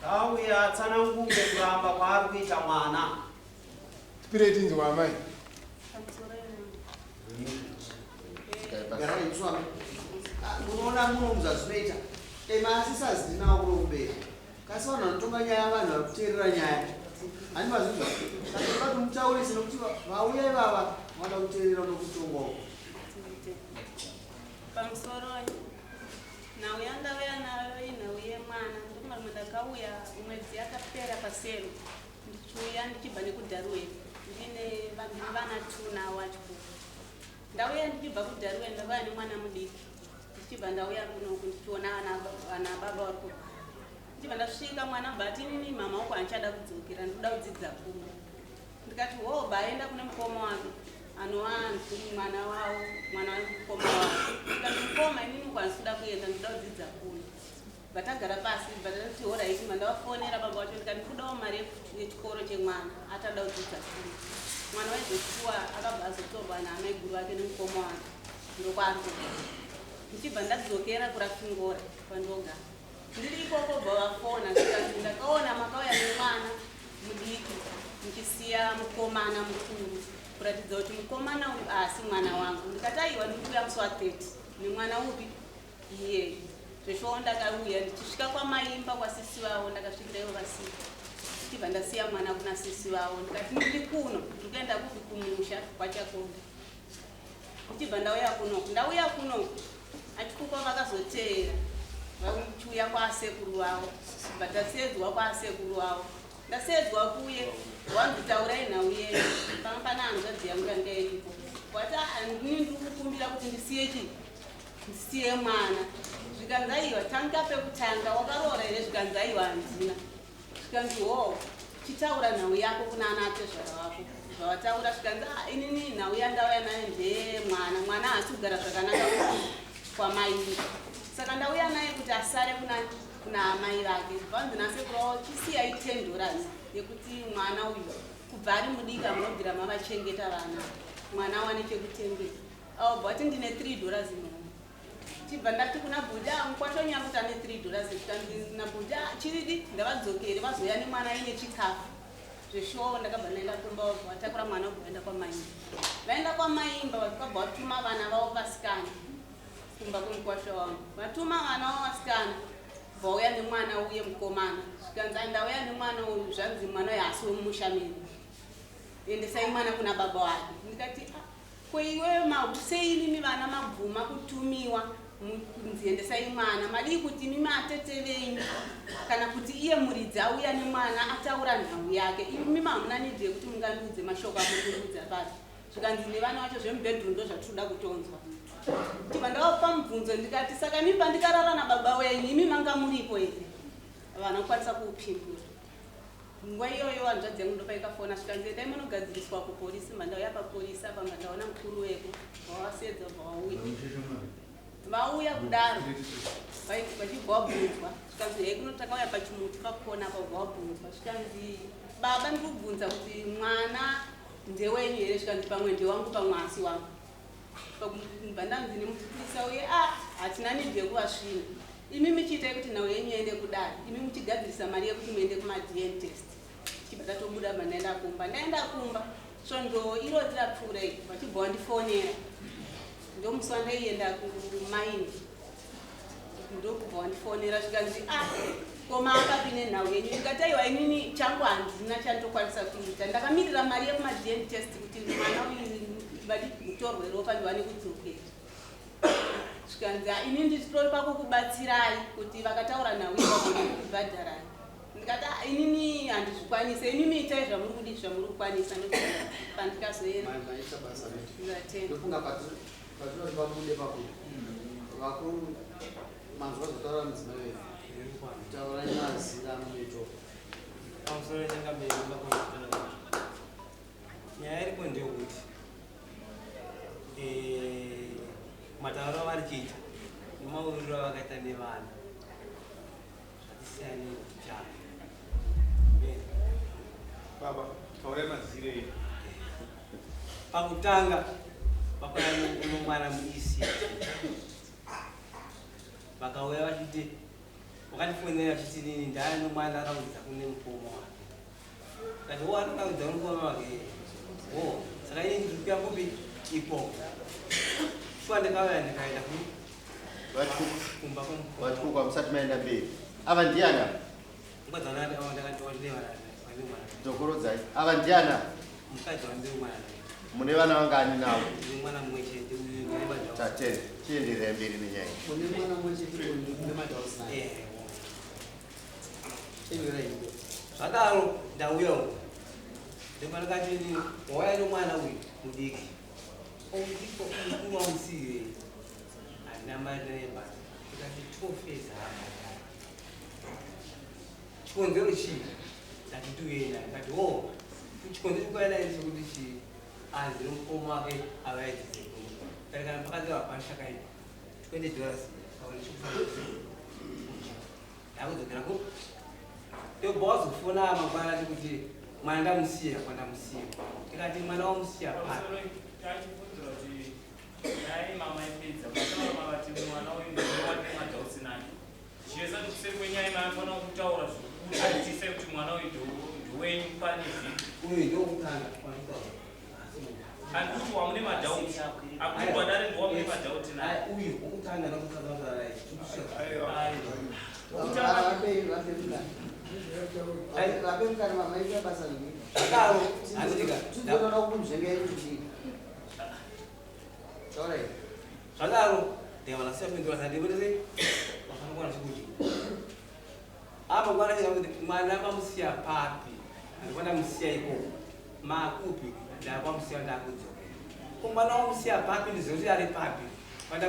Kauya tsananguke kuramba kwari kuita mwana. Spirit inzi wamai. Garai tswa. Unoona munhu zvinoita. Masisazi nawo kumberi. Kasi vanhu vanotonga nyaya vanhu vari kuteerera nyaya. Ani mazvizva. Saka kuti mutaurisi nokuti vauya ivava vada kuteerera nokutongwa. Pamusoro nauya ndauya nayo inauye mwana ndokumwe ndakauya mwedzi yakapera pasero ndichiuya ndichibva nekudharuwe ndine vana 2 nawo achikuru. Ndauya ndichibva kudharuwe ndakauya nemwana mudiki ndichibva ndauya kunoku ndichiona ana baba vari kubva ndichibva ndasvika mwana bati inini mama wako andichada kudzokera ndinoda kudzidza kumba. Ndikati wo baenda kune mukoma wake anowanzi mwana wawo mwana wemukoma wawo ndikati mukoma inini ukwanisi kuda kuenda ndinoda kudzidza kumba. Batagara pasi batati alright mandavafonera baba wacho ndikati kudawo mari yechikoro chemwana atada kudzidza kumba. Mwana waizoshuwa akabva azotorwa naamai guru wake nemukoma wake ndokwari ndichibva ndadzokera kurafingora kwandogara. Ndiri ikoko bva vafona ndikati ndakaona makauya nemwana mudiki ndichisiya mukomana mukuru kuratidza kuti mukomana uyu asi mwana wangu. Ndikati aiwa ndikuuya musi wa30 nemwana upi iye zveshowo ndakauya ndichisvika kwamaimba kwasisi vavo ndakasvikira ivo vasika ndichibva ndasiya mwana kuna sisi vavo ndikati ndiri kuno ndikuenda kupi kumusha kwachakombe. Ndichibva ndauya kunoku achikupa vakazoteera vachiuya kwasekuru vavo vatasedzwa kwasekuru vavo ndasedzwa kuye wanditaurai nhauye panga pana hanzvadzi yangu yanga iripo wati handini ndiri kukumbira kuti ndisiye mwana. Zvikanzaiwa tanga pekutanga wakaroora here zvikanzaiwa handina zvikanzi ho chitaura nhau yako kuna ana atezvara vako zvavataura zvikanzi inini nhau yandauya nayo ndeyemwana haasi kugara zvakanaka kwamai saka ndauya naye kuti asare kuna amai vake vanzi nasekurawo chisiyai $10 yekuti mwana uyu kubva ari mudika munobvira mavachengeta vana mwana wane chekutengesa bhati ndine $3 imwe chibva ndati kuna bhuda mukwasho nyangu kuti ane $3 zvikanzi nabhuda chiridi ndavadzokere vazoya nemwana ine chikafu zveshowo ndakabva ndaenda kumba vatakura mwana ubva vaenda kwamaimba vaenda kwamaimba vakabva vatuma vana vavo vasikana kumba kumukwasho wangu vatuma vana vavo vasikana vauya nemwana uye mukomana zvikanzi ndauya nemwana uyu zvanzi mwana uyu hasi wemushamiri endesai mwana kuna baba wake. Ndikati kweiwe sei inimi vana mabvuma kutumiwa kunziendesai mwana madii kuti mimi atete venyu kana kuti iye muridzi auya nemwana ataura nhau yake imi hamuna nidhi yekuti mungandudze mashoko amundudza pasi zvikanzi nevana vacho zvemubhedhuru ndo zvatinoda kutonzwa. Chibva ndavapa mubvunzo ndikati saka mimi pandikarara nababa wenyu imi manga muripo here vanokwanisa kuupindura. Nguva iyoyo hanzvadzi yangu ndopaikafona zvikanzi endai munogadziriswa kupolisi mandauya papolisi apa mandaona mukuru weko vavasedza vauya vauya kudaro vachibva vabvunzwa zvikanzi hei kuno takauya pachimuti pakona apa bva vabvunzwa zvikanzi baba ndiri kubvunza kuti mwana ndewenyu here zvikanzi pamwe ndewangu pamwe asi wangu bva ndanzi nemupurisa uye hatina nidhi yekuvasvina imi michiitai kuti nhau yenyu ende kudaro imi muchigadzirisa mari yekuti muende kumadn test chibva tatobuda bva ndaenda kumba svondo iro tirapfuurei vachibva vandifonera ndomusi wandaienda kumaini ndokubva vandifonera zvikanzi koma akapi nenhau yenyu ndikati aiwa inini changu handina chandokwanisa kuita ndakamirira mari yekumadn test kuti mwana uyu vaditorwe ropa ndiwane kudzokera zvikanzi ini nditori pako kubatsirai kuti vakataura nhau ivagone kubhadharai. Ndikati inini handizvikwanise inimi itai zvamuri kudi zvamuri kukwanisa pandikazoenda ndofunga patinoti pabude pakuti vakuru manzwa zotaura mudzimai taurai mazira muneto Pamusoro changabeimba kwandikana nyaya iripo ndeyekuti matauro avari kuita nemauriro avakaita nevana zvatisiyane kuchana Baba, taurai mazirei. pakutanga vakauya nomwana muisi vakauya vachiti Wakanifonera achiti ndani nomwana akaudza kune mukoma wake. Kati akaudza mukoma wake. Saka ini ndiri kuya kupi ipo. Swa ndikauya ndikaenda kumba kwamukoma. Wachikuka msati maenda mberi. Ava ndiana? Mukadzana ndakati wandileva Dzokorodzai. Ava ndiana? mukadzi wandiri mwana. Mune vana vangani navo? Ndiri mwana mumwe chete uyu ndiri madhausi. Tatene. Chienderera mberi nenyaya. Mune mwana mumwe chete uyu ndiri madhausi naye. Zvadaro ndauya uko. Ndipo ndakati wauya nomwana uyu mudiki. Ndipo unomusiye. Handina mari nemba. Ndikati tofeza hapa. Chikonzero chii? Ndati tuyenda. Ndikati chikonzero chikuenda chekuti chii? Ndiri mukoma wake avaedzise kumba. Ndikati kana pakadzira panshakaini. $20 pauri chikufana. Ndakudzokera ku ndipo wazofuna mangwana kuti mwana ndamusiya kwandamusiya. Ndikati mwana wamusiya pa. Dai mama ipedza patama vakati mwana uyu ndowake madhausi naye. Chiesa kuseri kwenyaya maifana kutaura zvokuti atise kuti mwana uyu ndowenyu pane zvinhu. Uyu ndokutanga kwandaura. Akuti wamune madhausi. Akuti wadare ndowamune madhausi naye. Uyu ukutanga nokutanga naye. Vapemukana mama ita basa nini? Zvadaro handika. Tinoda kumuzvenge kuti. Sorry. Zvadaro ndevana sepindura sandibudise wafanokwana chikuti. Apa mwana kuti mwana vamusiya papi. Ndikwana musiya ipo. Makupi ndakwamusiya ndakudzoka. Kumwana wamusiya papi ndizoti ari papi.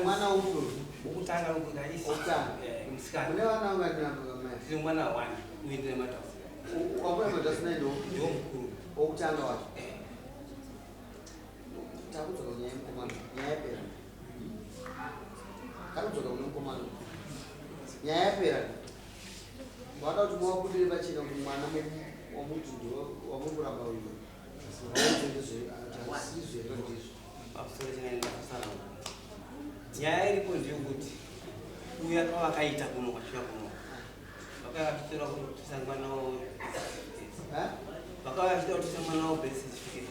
Mwana upo. Ukutanga ukuta isi. Ukutanga. Msikana. Mune vana vangati namai? Tiri mwana wani uindire madhausi. Wamuna madhausi naye ndo mukuru. Okutanga wacho. Takudzoka kunyaya yemukomana. Nyaya yapera. Kanudzoka kune mukomana. Nyaya yapera. Wada kuti muwakudire pachena kuti mwana wamuti wamuramba uyu. Asizve ndizvo. Pamusoro chinaenda kusara. Nyaya iripo ndeyekuti uya kwavakaita kuno kwasvika kuno. Vakavatora kutisa mwana wavo. Vakavatora kutisa mwana wavo birth certificate.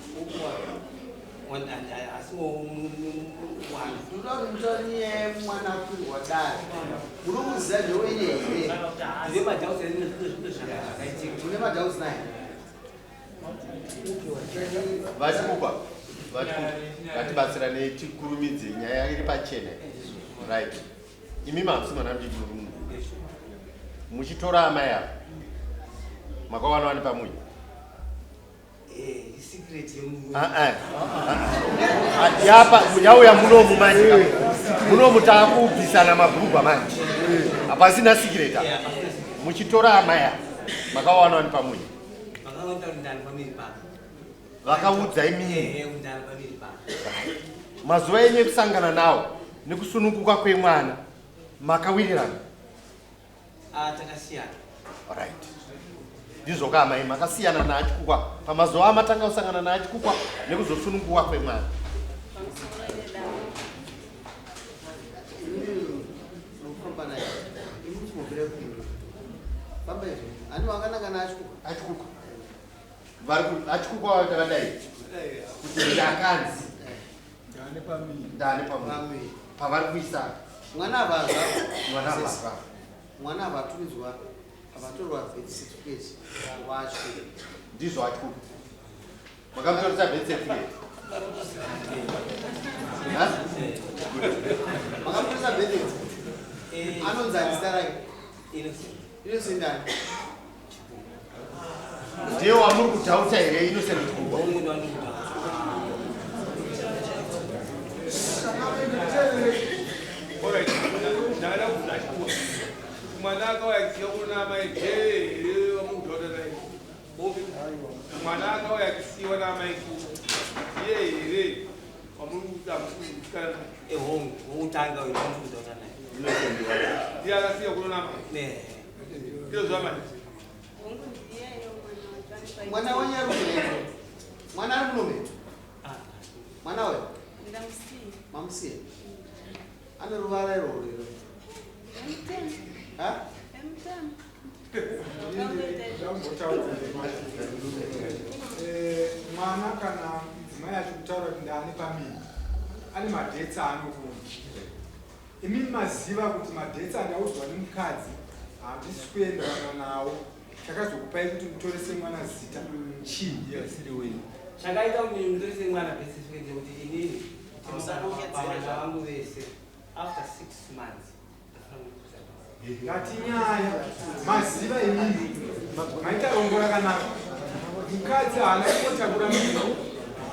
Asiwo mwana. Ndoda kuti mutoniye mwana akwirwa dare. Munomuziva ndowenye here. Ndine madhausi zvakaitika. Mune madhausi naye. Vachikupa. Ngatibatsirane tikurumidze nyaya iri pachena. Right. Imi mamusimana mudiki muchitora amai avo makawana wani pamwe. Secret yemunhu. Yapa yauya munomu manje. Munomu taakubvisana mabhurugwa manje. Hapasina secret apa. Muchitora amai avo makawana wani pamwe. Vakaona ndani pamiri pa. Vakaudza imi. Ndani pamiri pa. Mazuva enye kusangana nawo nekusununguka kwemwana makawirirana. Takasiyana. Alright. Ndizvo kamai makasiyana naachikukwa pamazuva amatanga kusangana naachikukwa nekuzosununguka kwemwana. Achikukwa takadai kuti ndakanzi ndane pamwe pavari kuisana. Mwana avazva. Mwana avazva. Mwana avatumidzwa avatorwa birth certificate wacho. Ndizvo achikukwa. Makamutoresa birth certificate. Makamutoresa birth certificate. Anonzi zita rake. Innocent ndani. Ndiye wamuri kutaura here Innocent Chikukwa. Alright. Ndakada kufuna chikukwa. Mwana akauya kusiya kuona amai wamudhora naye. Mwana akauya kusiyiwa naamai here wamuri kusikana naye. Woutanga uyu wamudhora naye. Ndiye akasiya kuona amai. Ndizvo zvamai. Mwana wanyarume. Mwana ari murume. Mwana we. Ndamusiya. Mamusiya. Ane ruvara irworwo. Emutema. Ha? Emutema. mwana kana mudzimai achikutaura kuti ndaani pamini ane madhetsi aanokunda. Imimi maziva kuti madhetsi andaudzwa nemukadzi handisi kuenderana nawo. Chakazokupai kuti mutorese mwana zita chii? Chakaita kuti mutorese mwana specifically kuti inini baba vangu vese after 6 months ngati nyaya maziva imimi maita rombo rakanaka. Mukadzi haana kungotakura mimba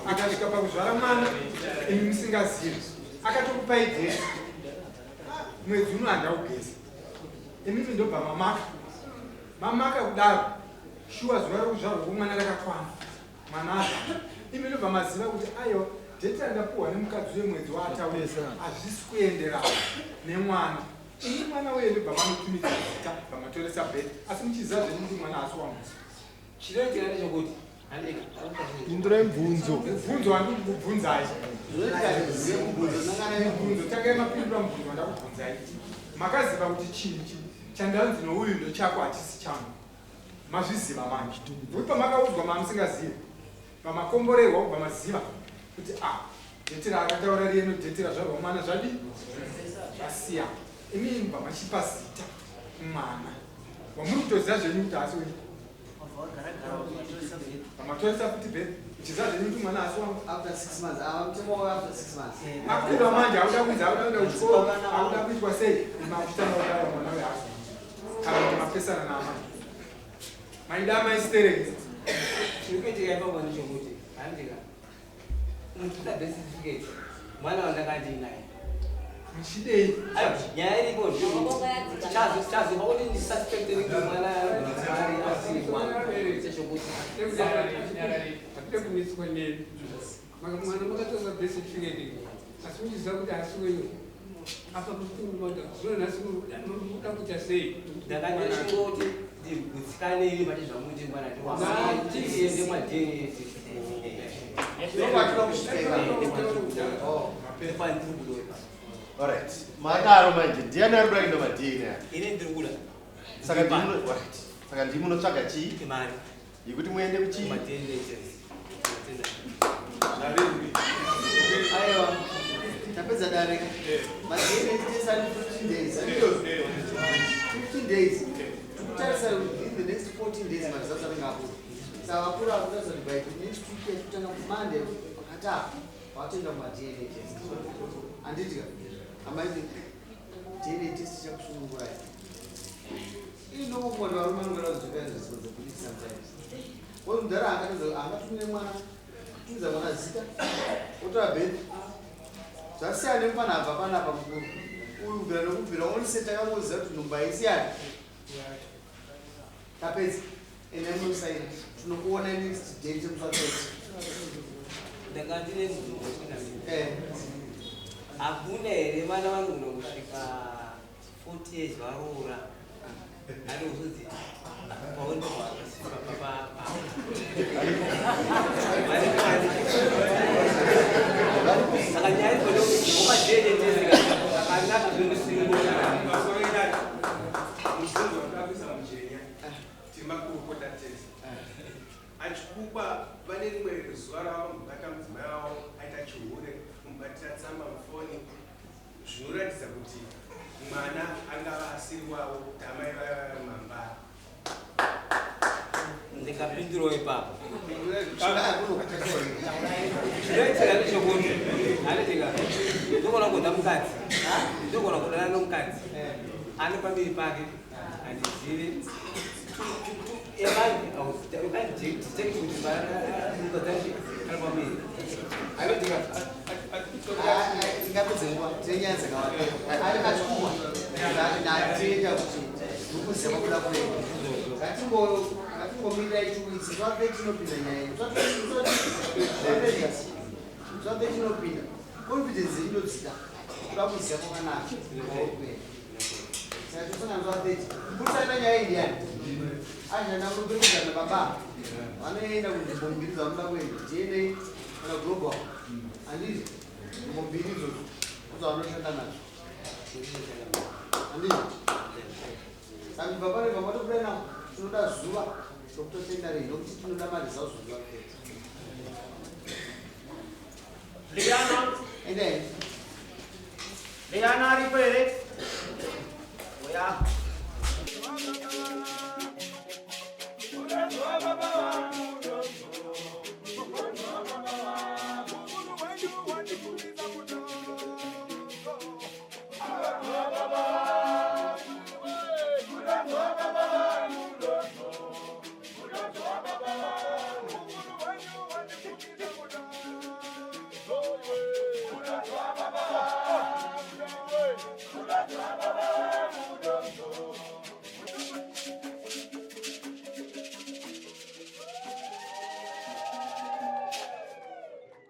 akasvika pakuzvara mwana imi musingazivi akatokupai dhesi mwedzi uno handaugeza imimi ndobva mamaka kudaro shuwa zuva rokuzvarwa kwomwana rakakwana mwana aza imi ndobva maziva kuti ayo dheti randapuhwa nemukadzi wemwedzi waataurisa hazvisi kuenderana nemwana. Ini mwana weye ndobva manotumidza zita pamatoresa bheti asi muchiziva zvenyu kuti mwana asi wamuzi. chinoitika nechekuti Indura mvunzo. Mvunzo wandikubvunzai. Mvunzo takai mapindura mvunzo wandakubvunzai. Makaziva kuti chinchi chandanzi nouyu ndochako hachisi changu. Mazviziva manje. Ndokuti pamakaudzwa mamusingazivi. Pamakomborerwa kubva maziva kuti dhetera akataura riyeno dhetera zvarwa mwana zvadi zvasiya. Imi mbva machipa zita mwana. Wamuri kutoziva zvenyu kuti asi wenyu. Amatoresa kuti bed chiza zvenyu kuti mwana asi wangu after 6 months mtemo after 6 months akuda manje auda kuita auda kuchikoro auda kuitwa sei imakuita maudaro mwana we asi kana kuti mapesana nama maida maisitereki chinoitika ipapo ndechekuti handika mutuda best certificate mwana wandakandinaye muchidei nyaya iripo chazopa kuti ndisuspecte kuti mwana ari asirwa sezvokuti akuda kumiswa neni mwana makatora best certificate asi muchiziva kuti asi wenyu apa mukumboda zvino nhasi muda kuita sei ndakandeshingoti ndigutsikane mati zvamuti mwana tiende madns Alright. Madaro manje ndiani ari kuda kuenda madini aya? ine ndiri kuda Saka ndimi munotsvaga chii? imari Yekuti muende kuchii? aiwa tapedza dareka madini titesa 15 days 15 days tikutarisa in the next 14 days mazaza ringapo saka vakuru akutarisa kuti by next week kutanga kumande pakatapa watoenda kumadna test handitika amaiti dna test chakusungura ini ndokumbona varume vanongona kuzvikaizvo zvinhu zvokuiti sometimes ko mudhara angatumire mwana kutumidza mwana zita otora bhethi zvasiyana nemufana abva panapa mukuru uyu kubvira nokubvira onse takangoziva kuti nhumba isiyani tapedza ene munosaina tinokuona next date musatoti ndakandine hakuna here vana vanogona kusvika 40 years varoora ane kuzodzi saka nyaya ivonokuomajenetesika akanaka achikupa vane rimwe zuva ravambobata mudzimai wavo aita chihure kumubatira tsamba mufoni zvinoratidza kuti mwana angava asiri wavo kuti amai vava mambara. ndikapindirawo ipapo zvinoitika nechekuti handitika ndogona kuda mukadzi ndogona kudana nomukadzi ane pamberi pake handizivi ingapedze nguva tinenyaya dzakawanda ari achikuwa natienda kuti ndikuziva kuda kuenda ngatingomirirai 2 weeks zvave tinopinda nyaya zvave tinopinda confidence inodzika kuda kuziva kwakanaka kuenda saka tosangana zvave kusaina nyaya indiani ashanda kuropekedzana baba vanoenda kunzvimbo mbiri dzavanoda kuenda tiendei kana global handiti nzvimbo mbiri idzodzo kuti vanoshanda nazvo handiti Saka ndibva pane pamatopura nawo tinoda zuva rokutotendarei nokuti tinoda mari zazuva Liana, endai Liana aripo here? Oya.